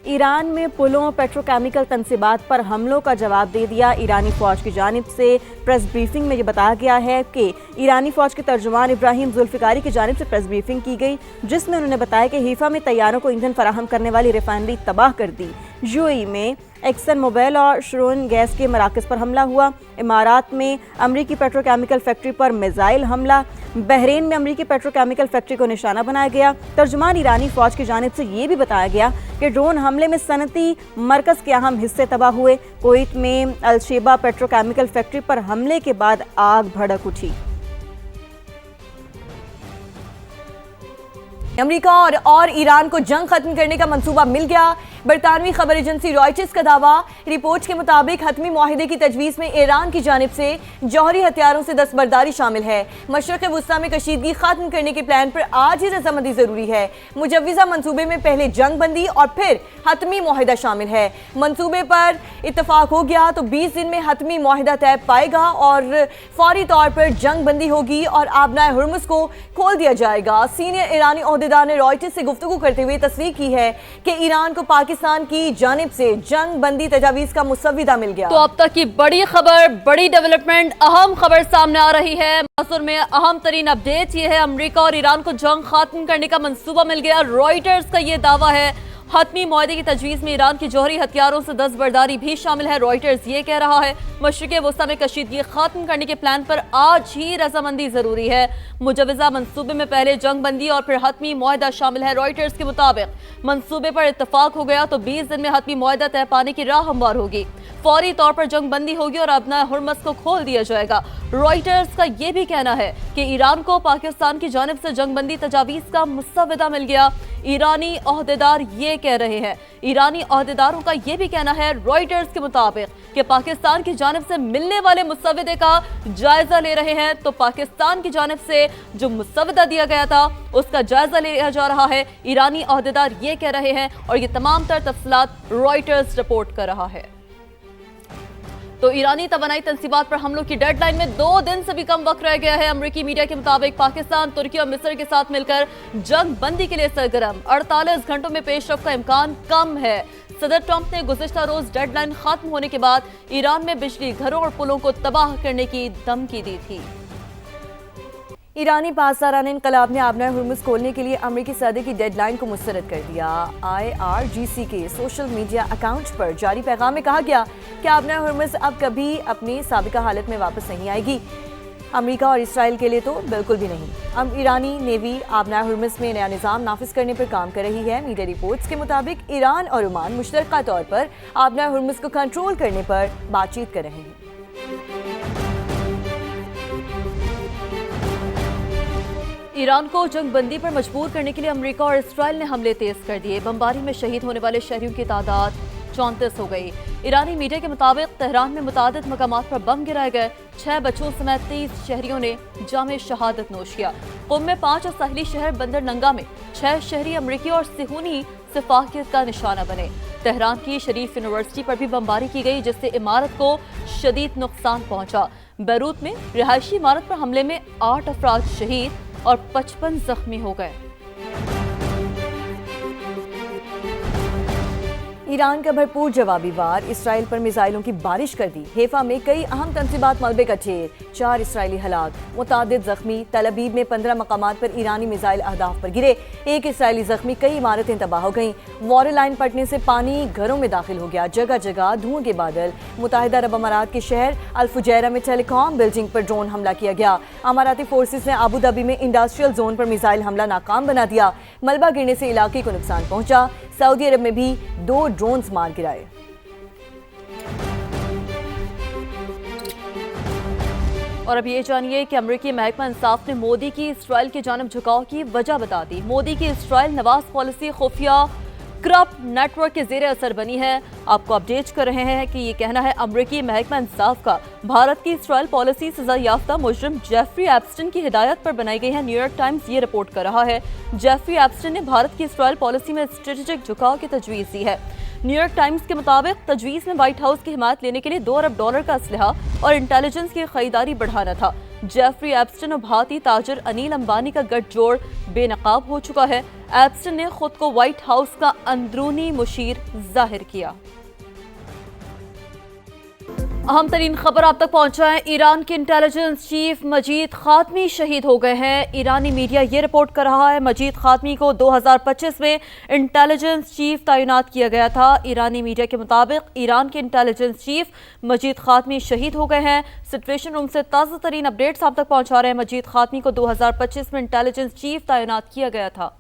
Iran में पुलों petrochemical तंसीबात पर हमलों का जवाब दे दिया। ईरानी फौज की जानिब से प्रेस ब्रीफिंग में ये बताया गया है कि ईरानी फौज के तर्जुमान इब्राहिम जुल्फिकारी की जानिब से प्रेस ब्रीफिंग की गई, जिसमें उन्होंने बताया कि हीफा में तैयारों को ईंधन फराहम करने वाली रिफाइनरी तबाह कर दी। यूएई में एक्सन मोबाइल और शरून गैस के मराकज़ पर हमला हुआ। इमारात में अमरीकी पेट्रोकेमिकल फैक्ट्री पर मिसाइल हमला। बहरीन में अमरीकी पेट्रोकेमिकल फैक्ट्री को निशाना बनाया गया। तर्जुमान ईरानी फौज की जानिब से ये भी बताया गया कि ड्रोन हमले में सनती मरकज़ के अहम हिस्से तबाह हुए। कुवैत में अलशेबा पेट्रोकेमिकल फैक्ट्री पर हमले के बाद आग भड़क उठी। अमेरिका और ईरान को जंग खत्म करने का मंसूबा मिल गया। बरतानवी खबर एजेंसी रॉयटर्स का दावा। रिपोर्ट के मुताबिक हतमी मुआहिदे की तजवीज़ में ईरान की जानिब से जौहरी हथियारों से दस्तबरदारी शामिल है। मशरक़ वुस्ता में कशीदगी खत्म करने के प्लान पर आज ही रजामंदी जरूरी है। मुजव्वज़ा मंसूबे में पहले जंग बंदी और फिर हतमी मुआहिदा शामिल है। मंसूबे पर इत्तफाक हो गया तो 20 दिन में हतमी मुआहिदा तय पाएगा और फौरी तौर पर जंग बंदी होगी और आबनाए हुर्मुज़ को खोल दिया जाएगा। सीनियर ईरानी ओहदेदार ने रॉयटर्स से गुफ्तगू करते हुए तस्दीक की है कि ईरान को पाकिस्तान की जानिब से जंग बंदी तजावीज़ का मुसव्विदा मिल गया। तो अब तक की बड़ी खबर, बड़ी डेवलपमेंट, अहम खबर सामने आ रही है। मसूर में अहम तरीन अपडेट ये है, अमेरिका और ईरान को जंग खत्म करने का मंसूबा मिल गया। रॉयटर्स का ये दावा है। हतमी मुआहदे की तजवीज़ में ईरान की जौहरी हथियारों से दस्तबरदारी भी शामिल है। रॉयटर्स ये कह रहा है मशरिक़ वस्ता में कशीदगी खत्म करने के प्लान पर आज ही रजामंदी जरूरी है। मुजव्वज़ा मंसूबे में पहले जंग बंदी और फिर हतमी मुआहदा शामिल है। रॉयटर्स के मुताबिक मंसूबे पर इत्तफाक हो गया तो 20 दिन में हतमी मुआहदा तय पाने की राह हमवार होगी। फौरी तौर पर जंग बंदी होगी और अपना हुर्मस को खोल दिया जाएगा। रॉयटर्स का यह भी कहना है कि ईरान को पाकिस्तान की जानिब से जंग बंदी तजावीज़ का मुसव्विदा मिल गया। ईरानी ओहदेदार ये कह रहे हैं। ईरानी ओहदेदारों का यह भी कहना है रॉयटर्स के मुताबिक कि पाकिस्तान की जानिब से मिलने वाले मुसव्विदे का जायजा ले रहे हैं। तो पाकिस्तान की जानिब से जो मुसव्विदा दिया गया था उसका जायजा लिया जा रहा है। ईरानी ओहदेदार ये कह रहे हैं और ये तमाम तर तफसीलात रॉयटर्स रिपोर्ट कर रहा है। तो ईरानी तवानाई तंसीबात पर हमलों की डेडलाइन में 2 दिन से भी कम वक्त रह गया है। अमरीकी मीडिया के मुताबिक पाकिस्तान, तुर्की और मिस्र के साथ मिलकर जंग बंदी के लिए सरगर्म। 48 घंटों में पेशरफ का इम्कान कम है। सदर ट्रंप ने गुज़िश्ता रोज डेडलाइन खत्म होने के बाद ईरान में बिजली घरों और पुलों को तबाह करने की धमकी दी थी। ईरानी पासदारान इनकलाब ने आबनाए हुर्मुज़ खोलने के लिए अमरीकी सदर की डेडलाइन को मुस्तरद कर दिया। IRGC के सोशल मीडिया अकाउंट पर जारी पैगाम में कहा गया कि आबनाए हुर्मुज़ अब कभी अपनी साबिका हालत में वापस नहीं आएगी। अमेरिका और इसराइल के लिए तो बिल्कुल भी नहीं। अब ईरानी नेवी आबनाए हुर्मुज़ में नया निज़ाम नाफिज करने पर काम कर रही है। मीडिया रिपोर्ट्स के मुताबिक ईरान और ओमान मुश्तरका तौर पर आबनाए हुर्मुज़ को कंट्रोल करने पर बातचीत कर रहे हैं। ईरान को जंग बंदी पर मजबूर करने के लिए अमेरिका और इसराइल ने हमले तेज कर दिए। बमबारी में शहीद होने वाले शहरियों की तादाद 34 हो गई। ईरानी मीडिया के मुताबिक तेहरान में मुतादिद मकामात पर बम गिराए गए। 6 बच्चों समेत 30 शहरियों ने जामे शहादत नोश किया। कुम में 5 और साहिली शहर बंदर नंगा में 6 शहरी अमरीकी और सिहूनी सिफाकियत का निशाना बने। तेहरान की शरीफ यूनिवर्सिटी पर भी बमबारी की गई, जिससे इमारत को शदीद नुकसान पहुंचा। बैरूत में रिहायशी इमारत पर हमले में 8 अफराद शहीद और 55 जख्मी हो गए। ईरान का भरपूर जवाबी वार, इसराइल पर मिसाइलों की बारिश कर दी। हेफा में कई अहम तंसीबात मलबे का ढेर, 4 इसराइली हलाक, मुतादिद जख्मी। तल अबीब में 15 मकामात पर ईरानी मिसाइल अहदाफ पर गिरे, 1 इसराइली जख्मी। कई इमारतें तबाह हो गईं। वाटर लाइन फटने से पानी घरों में दाखिल हो गया। जगह जगह धुआं के बादल। मुत्तहिदा अरब अमारात के शहर अल फुजैरा में टेलीकॉम बिल्डिंग पर ड्रोन हमला किया गया। अमाराती फोर्सेस ने अबू धाबी में इंडस्ट्रियल जोन पर मिसाइल हमला नाकाम बना दिया। मलबा गिरने से इलाके को नुकसान पहुंचा। सऊदी अरब में भी 2 ड्रोन्स मार गिराए। और अब ये जानिए कि अमरीकी महकमा इंसाफ ने मोदी की इसराइल की जानब झुकाव की वजह बता दी। मोदी की इसराइल नवाज पॉलिसी खुफिया करप्ट नेटवर्क के जेर असर बनी है। आपको अपडेट कर रहे हैं कि ये कहना है अमरीकी महकमा इंसाफ का। भारत की इसराइल पॉलिसी सजा याफ्ता मुजरिम जेफरी एप्स्टन की हिदायत पर बनाई गई है। न्यूयॉर्क टाइम्स ये रिपोर्ट कर रहा है। जेफरी एप्स्टन ने भारत की इसराइल पॉलिसी में स्ट्रेटेजिक झुकाव की तजवीज़ दी है। न्यूयॉर्क टाइम्स के मुताबिक तजवीज़ में व्हाइट हाउस की हिमायत लेने के लिए $2 अरब का असलहा और इंटेलिजेंस की खरीदारी बढ़ाना था। जेफरी एप्स्टन और भारतीय ताजर अनिल अंबानी का गठजोड़ बेनकाब हो चुका है। एप्स्टन ने खुद को व्हाइट हाउस का अंदरूनी मुशीर जाहिर किया। अहम तरीन खबर आप तक पहुंचा है। ईरान के इंटेलिजेंस चीफ मजीद खातमी शहीद हो गए हैं। ईरानी मीडिया ये रिपोर्ट कर रहा है मजीद खातमी को 2025 में इंटेलिजेंस चीफ तैनात किया गया था। ईरानी मीडिया के मुताबिक ईरान के इंटेलिजेंस चीफ मजीद खातमी शहीद हो गए हैं। सिचुएशन रूम से ताज़ा तरीन अपडेट्स आप तक पहुंचा रहे हैं। मजीद खातमी को 2025 में इंटेलिजेंस चीफ तैनात किया गया था।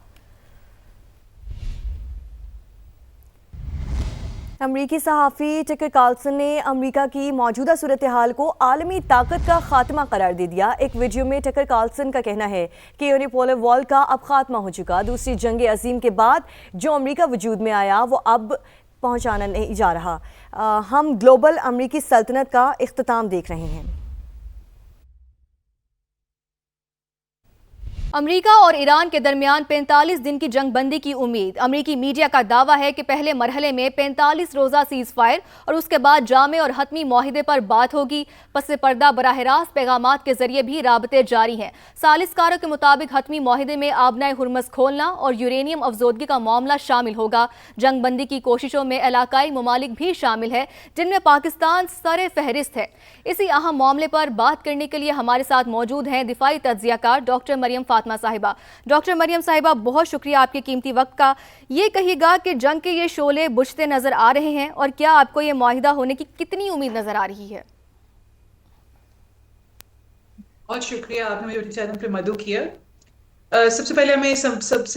अमरीकी सहाफ़ी टकर कार्लसन ने अमरीका की मौजूदा सूरत हाल को आलमी ताकत का खात्मा करार दे दिया। एक वीडियो में टकर कार्लसन का कहना है कि यूनिपोलर वॉर का अब खात्मा हो चुका। दूसरी जंग अजीम के बाद जो अमरीका वजूद में आया वो अब पहुंचाना नहीं जा रहा। हम ग्लोबल अमरीकी सल्तनत का इख्तिताम देख रहे हैं। अमेरिका और ईरान के दरमियान 45 दिन की जंग बंदी की उम्मीद। अमेरिकी मीडिया का दावा है कि पहले मरहले में 45 रोज़ा सीज़ फायर और उसके बाद जामे और हतमी माहिदे पर बात होगी। पस पर्दा बराह रास्त पैगामात के जरिए भी राबते जारी हैं। सालिसकारों के मुताबिक हतमी माहिदे में आबनाए हुरमस खोलना और यूरेनियम अफजोदगी का मामला शामिल होगा। जंग बंदी की कोशिशों में इलाकाई ममालिक भी शामिल है, जिनमें पाकिस्तान सरे फहरिस्त है। इसी अहम मामले पर बात करने के लिए हमारे साथ मौजूद हैं दिफाई तज्जियाकार डॉक्टर मरियम फातिमा साहिबा। डॉक्टर मरियम साहिबा, बहुत शुक्रिया आपके कीमती वक्त का। ये कहिएगा कि जंग के ये शोले बुझते नजर आ रहे हैं और क्या आपको ये मुआहिदा होने की कितनी उम्मीद नजर आ रही है? बहुत शुक्रिया, आपने मुझे चैनल पे मदऊ किया। सबसे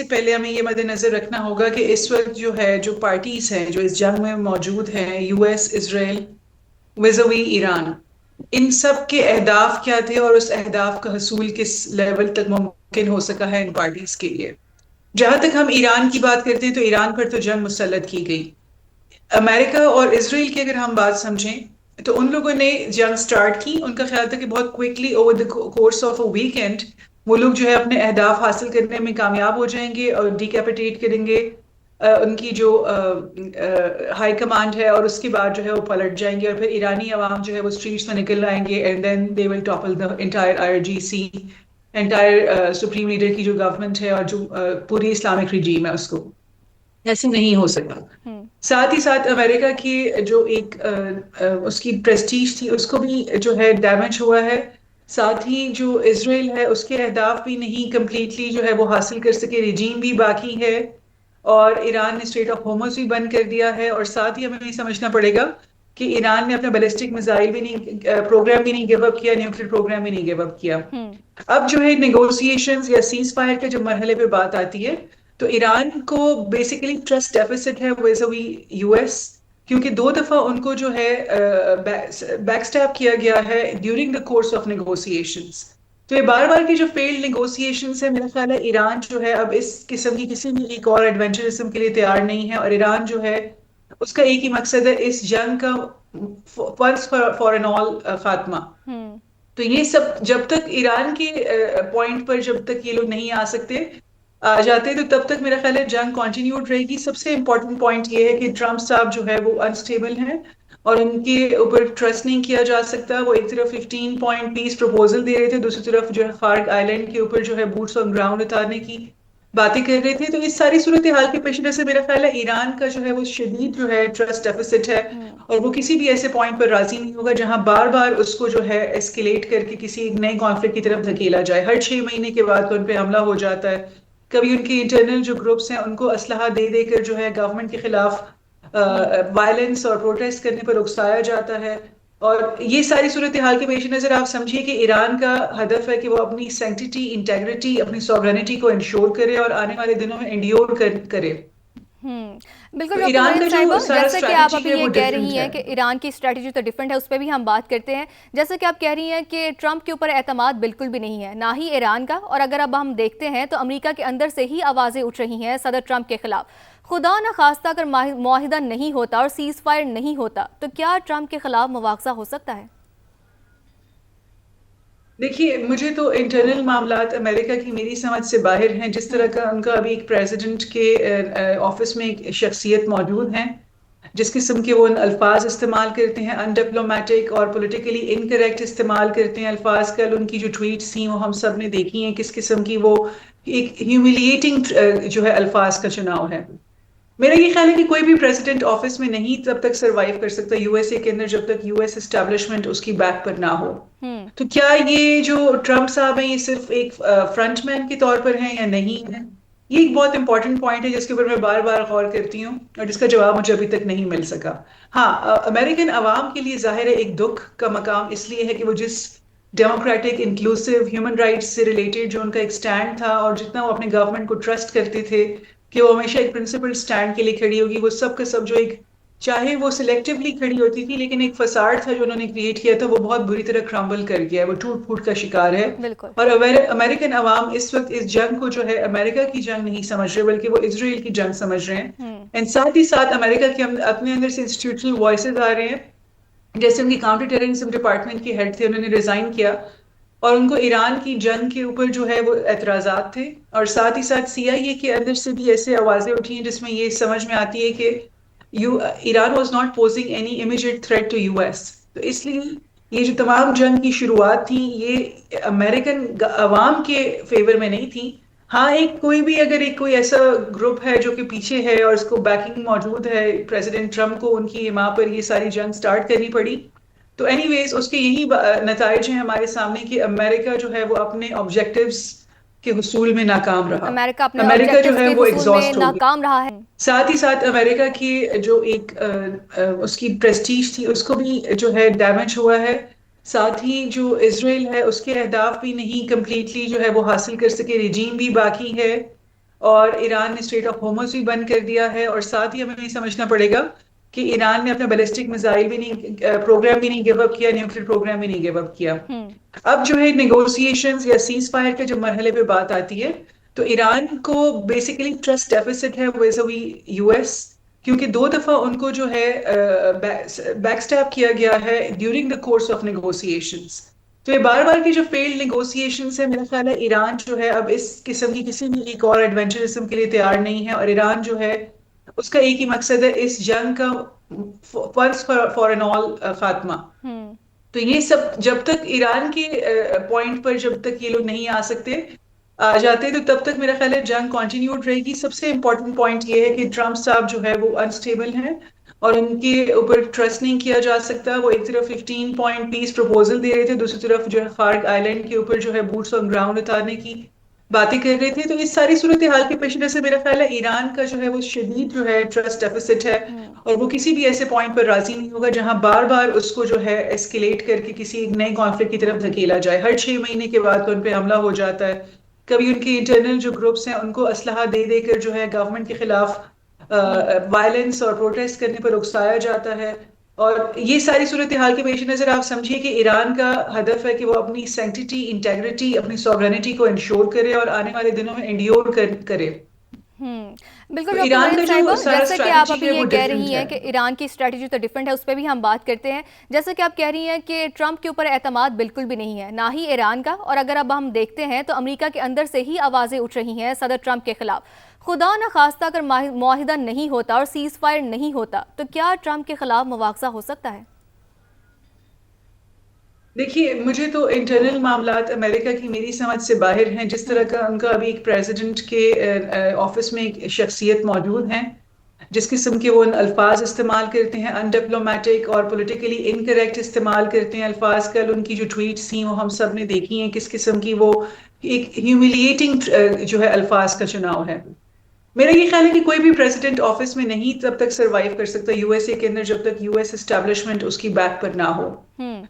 पहले हमें ये मद्देनजर रखना होगा कि इस वक्त जो है जो पार्टीज हैं जो इस जंग में मौजूद हैं, यूएस, इजराइल विज़ावी ईरान, इन सब के अहदाफ क्या थे और उस अहदाफ का हसूल किस लेवल तक मुमकिन हो सका है इन पार्टीज के लिए। जहां तक हम ईरान की बात करते हैं तो ईरान पर तो जंग मुसल्लत की गई। अमेरिका और इसराइल की अगर हम बात समझें तो उन लोगों ने जंग स्टार्ट की। उनका ख्याल था कि बहुत quickly over the course of a weekend वो लोग जो है अपने अहदाफ हासिल करने में कामयाब हो जाएंगे और डिकैपिटेट करेंगे उनकी जो हाई कमांड है, और उसके बाद जो है वो पलट जाएंगे और फिर ईरानी अवाम जो है वो स्ट्रीट्स में निकल आएंगे and then they will topple the entire IRGC, entire supreme leader की जो गवर्नमेंट है और जो पूरी इस्लामिक रिजीम है उसको। ऐसे नहीं हो सका। साथ ही साथ अमेरिका की जो एक उसकी प्रेस्टीज थी उसको भी जो है डैमेज हुआ है। साथ ही जो इसराइल है उसके अहदाफ भी नहीं कंप्लीटली जो है वो हासिल कर सके, रिजीम भी बाकी है और ईरान ने स्ट्रेट ऑफ होर्मुज़ भी बंद कर दिया है। और साथ ही हमें ये समझना पड़ेगा कि ईरान ने अपना बैलिस्टिक मिसाइल भी नहीं प्रोग्राम भी नहीं गिव अप किया, न्यूक्लियर प्रोग्राम भी नहीं गिव अप किया। अब जो है नेगोशिएशंस या सीज फायर के जो मरहले पे बात आती है तो ईरान को बेसिकली ट्रस्ट डेफिसिट है विज़ावी यूएस, क्योंकि 2 दफा उनको जो है बैकस्टैप किया गया है during the course of negotiations. तो ये बार बार की जो फेल्ड नेगोशिएशंस है, मेरा ख्याल है ईरान जो है अब इस किस्म की किसी भी एक और एडवेंचरिज्म के लिए तैयार नहीं है और ईरान जो है उसका एक ही मकसद है इस जंग का वंस फॉर एन ऑल खात्मा। तो ये सब जब तक ईरान के पॉइंट पर जब तक ये लोग नहीं आ जाते तो तब तक मेरा ख्याल है जंग कंटिन्यूड रहेगी। सबसे इम्पोर्टेंट पॉइंट ये है कि ट्रम्प साहब जो है वो अनस्टेबल हैं और उनके ऊपर ट्रस्ट नहीं किया जा सकता। वो एक तरफ 15 पॉइंट पीस प्रपोजल दे रहे थे, दूसरी तरफ जो है खार्ग आइलैंड के ऊपर जो है बूट्स ऑन ग्राउंड उतारने की बातें कर रहे थे। तो इस सारी सूरत हाल के पेश नज़र से मेरा ख्याल है ईरान का जो है वो शदीद जो है ट्रस्ट डेफिसिट है और वो किसी भी ऐसे पॉइंट पर राजी नहीं होगा जहां बार बार उसको जो है एस्केलेट करके किसी एक नए कॉन्फ्लिक्ट की तरफ धकेला जाए। हर 6 महीने के बाद उन पर हमला हो जाता है। कभी उनके इंटरनल जो ग्रुप्स हैं उनको असलहा दे देकर जो है गवर्नमेंट के खिलाफ वायलेंस और प्रोटेस्ट करने पर उकसाया जाता है। और ये सारी सूरत हाल के पेश नज़र आप समझिए कि ईरान का हदफ है कि वो अपनी सेंटिटी, इंटेग्रिटी, अपनी सॉवरेनिटी को इंश्योर करे और आने वाले दिनों में इंड्योर करे। बिल्कुल तो ईरान का जो जैसे कि आप अभी ये कह रही हैं है कि ईरान की स्ट्रेटजी तो डिफरेंट है, उस पर भी हम बात करते हैं। जैसे कि आप कह रही हैं कि ट्रंप के ऊपर एतमाद बिल्कुल भी नहीं है, ना ही ईरान का। और अगर अब हम देखते हैं तो अमेरिका के अंदर से ही आवाज़ें उठ रही हैं सदर ट्रंप के खिलाफ। खुदा न खास्ता अगर मुआहिदा नहीं होता और सीज फायर नहीं होता तो क्या ट्रंप के खिलाफ मुआवजा हो सकता है? देखिए, मुझे तो इंटरनल मामलात अमेरिका की मेरी समझ से बाहर हैं। जिस तरह का उनका अभी एक प्रेसिडेंट के ऑफिस में एक शख्सियत मौजूद है जिस किस्म के वो अल्फाज इस्तेमाल करते हैं, अनडिप्लोमेटिक और पॉलिटिकली इनकरेक्ट इस्तेमाल करते हैं अल्फाज। कल उनकी जो ट्वीट्स थी वो हम सब ने देखी हैं, किस किस्म की वो एक ह्यूमिलिएटिंग जो है अल्फाज का चुनाव है। मेरा ये ख्याल है कि कोई भी प्रेसिडेंट ऑफिस में नहीं तब तक सरवाइव कर सकता यूएसए के अंदर जब तक यूएस एस्टैब्लिशमेंट उसकी बैक पर ना हो। तो क्या ये जो ट्रम्प साहब हैं ये सिर्फ एक फ्रंटमैन के तौर पर हैं या नहीं है, ये एक बहुत इंपॉर्टेंट पॉइंट है जिसके ऊपर मैं बार बार गौर करती हूँ और जिसका जवाब मुझे अभी तक नहीं मिल सका। हाँ, अमेरिकन अवाम के लिए जाहिर है एक दुख का मकाम इसलिए है कि वो जिस डेमोक्रेटिक इंक्लूसिव ह्यूमन राइट्स से रिलेटेड जो उनका एक स्टैंड था और जितना वो अपने गवर्नमेंट को ट्रस्ट करते थे कि वो हमेशा एक प्रिंसिपल स्टैंड के लिए खड़ी होगी, वो सब का सब जो एक चाहे वो सिलेक्टिवली खड़ी होती थी लेकिन एक फसाड था जो उन्होंने क्रिएट किया था, वो बहुत बुरी तरह क्रम्बल कर गया है, वो टूट फूट का शिकार है। बिल्कुल। और अमेरिकन अवाम इस वक्त इस जंग को जो है अमेरिका की जंग नहीं समझ रहे बल्कि वो इजराइल की जंग समझ रहे हैं। एंड साथ ही साथ अमेरिका के अपने अंदर से इंस्टीट्यूशनल वॉइसेस आ रहे हैं, जैसे उनकी काउंटर टेररिज्म डिपार्टमेंट के हेड थे, उन्होंने रिजाइन किया और उनको ईरान की जंग के ऊपर जो है वो एतराज़ात थे। और साथ ही साथ CIA के अंदर से भी ऐसे आवाज़ें उठी हैं जिसमें ये समझ में आती है कि Iran was not posing any immediate threat to US। तो इसलिए ये जो तमाम जंग की शुरुआत थी ये अमेरिकन अवाम के फेवर में नहीं थी। हाँ, एक कोई भी अगर एक कोई ऐसा ग्रुप है जो कि पीछे है और उसको बैकिंग मौजूद है, प्रेसिडेंट ट्रम्प को उनकी वहाँ पर ये सारी जंग स्टार्ट करनी पड़ी, तो एनीवेज उसके यही नताइज हैं हमारे सामने कि अमेरिका जो है वो अपने ऑब्जेक्टिव्स के हुसूल में नाकाम रहा। अमेरिका अपने अमेरिका जो ऑब्जेक्टिव्स है के वो हुसूल में एग्जॉस्ट हो गई। नाकाम रहा है। साथ ही साथ अमेरिका की जो एक उसकी प्रेस्टीज थी उसको भी जो है डैमेज हुआ है। साथ ही जो इजराइल है उसके अहदाफ भी नहीं कंप्लीटली जो है वो हासिल कर सके, रिजीम भी बाकी है और ईरान ने स्ट्रेट ऑफ होर्मुज़ भी बंद कर दिया है। और साथ ही हमें ये समझना पड़ेगा कि ईरान ने अपना बैलिस्टिक मिसाइल भी नहीं प्रोग्राम भी नहीं गिव अप किया, न्यूक्लियर प्रोग्राम भी नहीं गिव अप किया। अब जो है नेगोशिएशंस या सीज फायर के जब मरहले पे बात आती है तो ईरान को बेसिकली ट्रस्ट डेफिसिट है विज़-अ-वी US, क्योंकि 2 दफा उनको जो है बैकस्टैप किया गया है during the course of negotiations. तो ये बार बार की जो फेल्ड नेगोशिएशंस है, मेरा ख्याल है ईरान जो है अब इस किस्म की किसी भी एक और एडवेंचरिज्म के लिए तैयार नहीं है और ईरान जो है उसका एक ही मकसद है इस जंग का वंस फॉर एन ऑल खात्मा। तो ये सब जब तक ईरान के पॉइंट पर जब तक ये लोग नहीं आ जाते तो तब तक मेरा ख्याल है जंग कंटिन्यूड रहेगी। सबसे इंपॉर्टेंट पॉइंट ये है कि ट्रम्प साहब जो है वो अनस्टेबल हैं और उनके ऊपर ट्रस्ट नहीं किया जा सकता। वो एक तरफ 15 पॉइंट पीस प्रपोजल दे रहे थे, दूसरी तरफ जो है फार्ग आइलैंड के ऊपर जो है बूट्स ऑन ग्राउंड उतारने की बातें कर रहे थे। तो इस सारी सूरत हाल के पेश नज़र से मेरा ख्याल है ईरान का जो है वो शदीद जो है ट्रस्ट डेफिसिट है और वो किसी भी ऐसे पॉइंट पर राजी नहीं होगा जहां बार बार उसको जो है एस्केलेट करके किसी एक नए कॉन्फ्लिक्ट की तरफ धकेला जाए। हर 6 महीने के बाद उन पर हमला हो जाता है, कभी उनके इंटरनल जो ग्रुप्स हैं उनको असलहा दे देकर जो है गवर्नमेंट के खिलाफ वायलेंस और प्रोटेस्ट करने पर उकसाया जाता है। और ये सारी सूरत हाल के पेश नज़र आप समझिए कि ईरान का हदफ है कि वो अपनी सेंटिटी, इंटेग्रिटी, अपनी सॉवरेनिटी को इंश्योर करे और आने वाले दिनों में इंड्योर करे। बिल्कुल तो ईरान का जो सारा जैसे कि आप स्ट्रैटेजी अभी है वो ये कह रही डिफरेंट हैं है। कि ईरान की स्ट्रैटेजी तो डिफरेंट है, उस पर भी हम बात करते हैं। जैसे कि आप कह रही हैं कि ट्रंप के ऊपर एतमाद बिल्कुल भी नहीं है, ना ही ईरान का। और अगर अब हम देखते हैं तो अमेरिका के अंदर से ही आवाज़ें उठ रही हैं सदर ट्रंप के खिलाफ। खुदा न खास्ता अगर मुआहिदा नहीं होता और सीज फायर नहीं होता तो क्या ट्रंप के खिलाफ मुआवजा हो सकता है? देखिए, मुझे तो इंटरनल मामलात अमेरिका की मेरी समझ से बाहर हैं। जिस तरह का उनका अभी एक प्रेसिडेंट के ऑफिस में एक शख्सियत मौजूद है, जिस किस्म के वो अल्फाज इस्तेमाल करते हैं, अनडिप्लोमेटिक और पॉलिटिकली इनकरेक्ट इस्तेमाल करते हैं अल्फाज। कल उनकी जो ट्वीट्स थी वो हम सब ने देखी हैं, किस किस्म की वो एक ह्यूमिलिएटिंग जो है अल्फाज का चुनाव है। मेरा ये ख्याल है कि कोई भी प्रेसिडेंट ऑफिस में नहीं तब तक सरवाइव कर सकता यूएसए के अंदर जब तक यूएस एस्टैब्लिशमेंट उसकी बैक पर ना हो।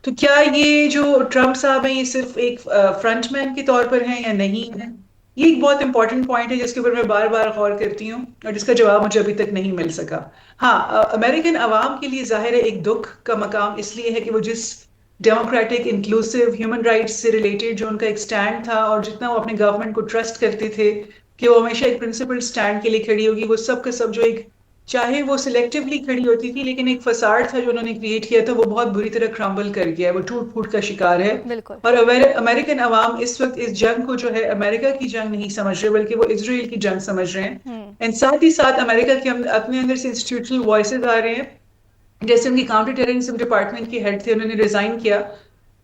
तो क्या ये जो ट्रम्प साहब हैं ये सिर्फ एक फ्रंटमैन के तौर पर हैं या नहीं है, ये एक बहुत इंपॉर्टेंट पॉइंट है जिसके ऊपर मैं बार बार गौर करती हूँ और जिसका जवाब मुझे अभी तक नहीं मिल सका। हाँ, अमेरिकन अवाम के लिए जाहिर है एक दुख का मकाम इसलिए है कि वो जिस डेमोक्रेटिक इंक्लूसिव ह्यूमन राइट्स से रिलेटेड जो उनका एक स्टैंड था और जितना वो अपने गवर्नमेंट को ट्रस्ट करते थे कि वो हमेशा एक प्रिंसिपल स्टैंड के लिए खड़ी होगी, वो सब का सब जो एक चाहे वो सिलेक्टिवली खड़ी होती थी, लेकिन एक फसाड था जो उन्होंने क्रिएट किया था, वो बहुत बुरी तरह क्रम्बल कर गया है, वो टूट फूट का शिकार है। बिल्कुल। और अमेरिकन अवाम इस वक्त इस जंग को जो है अमेरिका की जंग नहीं समझ रहे, बल्कि वो इसराइल की जंग समझ रहे हैं। एंड साथ ही साथ अमेरिका के अपने अंदर से इंस्टीट्यूशनल वॉइसेस आ रहे हैं, जैसे उनकी काउंटर टेररिज्म डिपार्टमेंट के हेड थे, उन्होंने रिजाइन किया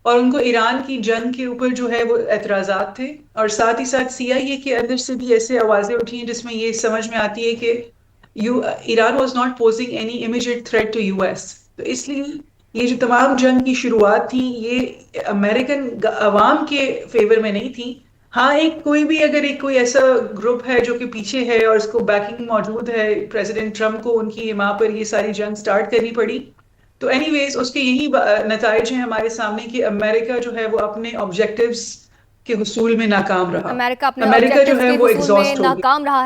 और उनको ईरान की जंग के ऊपर जो है वो एतराज़ात थे। और साथ ही साथ CIA के अंदर से भी ऐसे आवाज़ें उठी हैं जिसमें ये समझ में आती है कि Iran was not posing any immediate threat to US। तो इसलिए ये जो तमाम जंग की शुरुआत थी, ये अमेरिकन अवाम के फेवर में नहीं थी। हाँ, एक कोई ऐसा ग्रुप है जो कि पीछे है और उसको बैकिंग मौजूद है, प्रेसिडेंट ट्रम्प को उनकी वहां पर ये सारी जंग स्टार्ट करनी पड़ी। तो एनीवेज उसके यही नताइज हैं हमारे सामने कि अमेरिका जो है वो अपने ऑब्जेक्टिव्स के हुसूल में नाकाम रहा। अमेरिका अपने अमेरिका जो ऑब्जेक्टिव्स है के वो हुसूल में एग्जॉस्ट हो गया। नाकाम रहा